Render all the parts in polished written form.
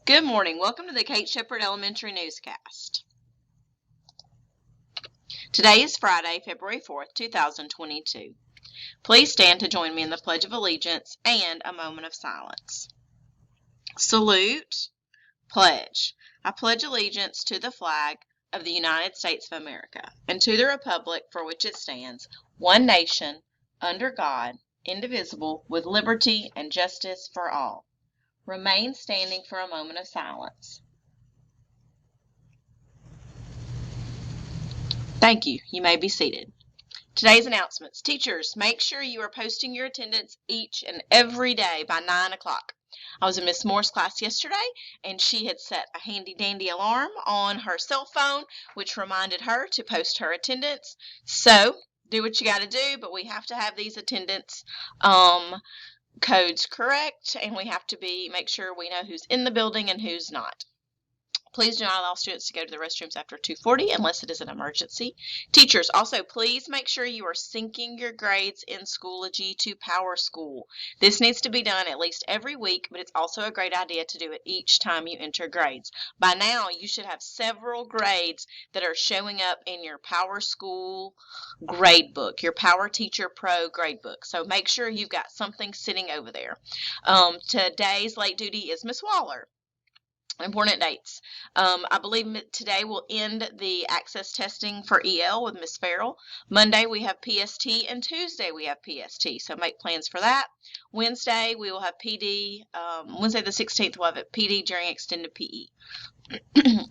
Good morning. Welcome to the Kate Shepherd Elementary Newscast. Today is Friday, February 4th, 2022. Please stand to join me in the Pledge of Allegiance and a moment of silence. Salute, pledge. I pledge allegiance to the flag of the United States of America and to the republic for which it stands, one nation, under God, indivisible, with liberty and justice for all. Remain standing for a moment of silence. Thank you. You may be seated. Today's announcements. Teachers, make sure you are posting your attendance each and every day by 9 o'clock. I was in Miss Moore's class yesterday, and she had set a handy-dandy alarm on her cell phone, which reminded her to post her attendance. So, do what you got to do, but we have to have these attendance codes correct, and we have to make sure we know who's in the building and who's not. Please do not allow students to go to the restrooms after 2:40 unless it is an emergency. Teachers, also please make sure you are syncing your grades in Schoology to PowerSchool. This needs to be done at least every week, but it's also a great idea to do it each time you enter grades. By now, you should have several grades that are showing up in your PowerSchool gradebook, your Power Teacher Pro gradebook. So make sure you've got something sitting over there. Today's late duty is Miss Waller. Important dates. I believe today will end the access testing for EL with Miss Farrell. Monday we have PST, and Tuesday we have PST, so make plans for that. Wednesday we will have PD. Wednesday the 16th we'll have PD during extended PE.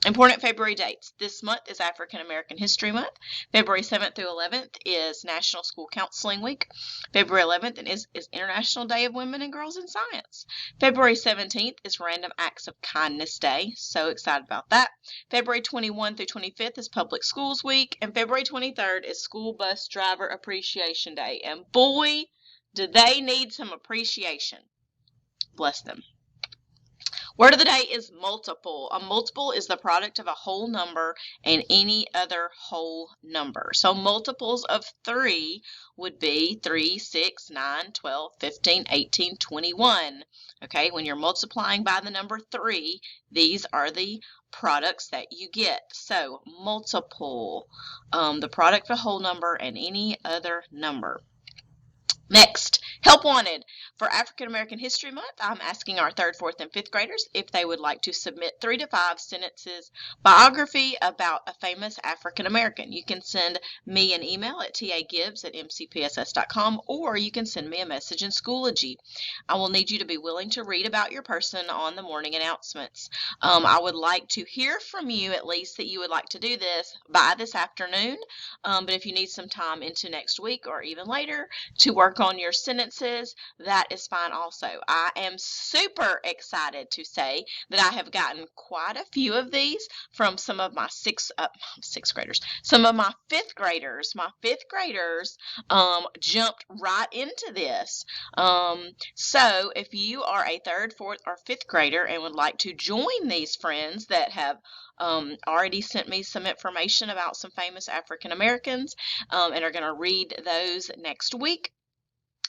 Important February dates. This month is African American History Month. February 7th through 11th is National School Counseling Week. February 11th is International Day of Women and Girls in Science. February 17th is Random Acts of Kindness Day. So excited about that. February 21 through 25th is Public Schools Week. And February 23rd is School Bus Driver Appreciation Day. And boy, do they need some appreciation. Bless them. Word of the day is multiple. A multiple is the product of a whole number and any other whole number. So multiples of 3 would be 3, 6, 9, 12, 15, 18, 21. Okay, when you're multiplying by the number 3, these are the products that you get. So multiple, the product of a whole number and any other number. Next, help wanted. For African American History Month, I'm asking our 3rd, 4th, and 5th graders if they would like to submit 3 to 5 sentences biography about a famous African American. You can send me an email at tagibbs@mcpss.com, or you can send me a message in Schoology. I will need you to be willing to read about your person on the morning announcements. I would like to hear from you at least that you would like to do this by this afternoon, but if you need some time into next week or even later to work on your sentences, that is fine also. I am super excited to say that I have gotten quite a few of these from some of my sixth graders, some of my 5th graders. My 5th graders jumped right into this. So if you are a 3rd, 4th, or 5th grader and would like to join these friends that have already sent me some information about some famous African Americans and are going to read those next week,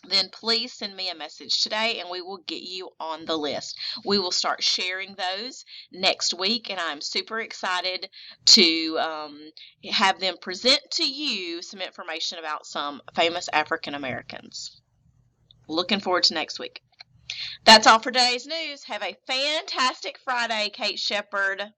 then please send me a message today and we will get you on the list. We will start sharing those next week, and I'm super excited to have them present to you some information about some famous African Americans. Looking forward to next week. That's all for today's news. Have a fantastic Friday, Kate Shepherd.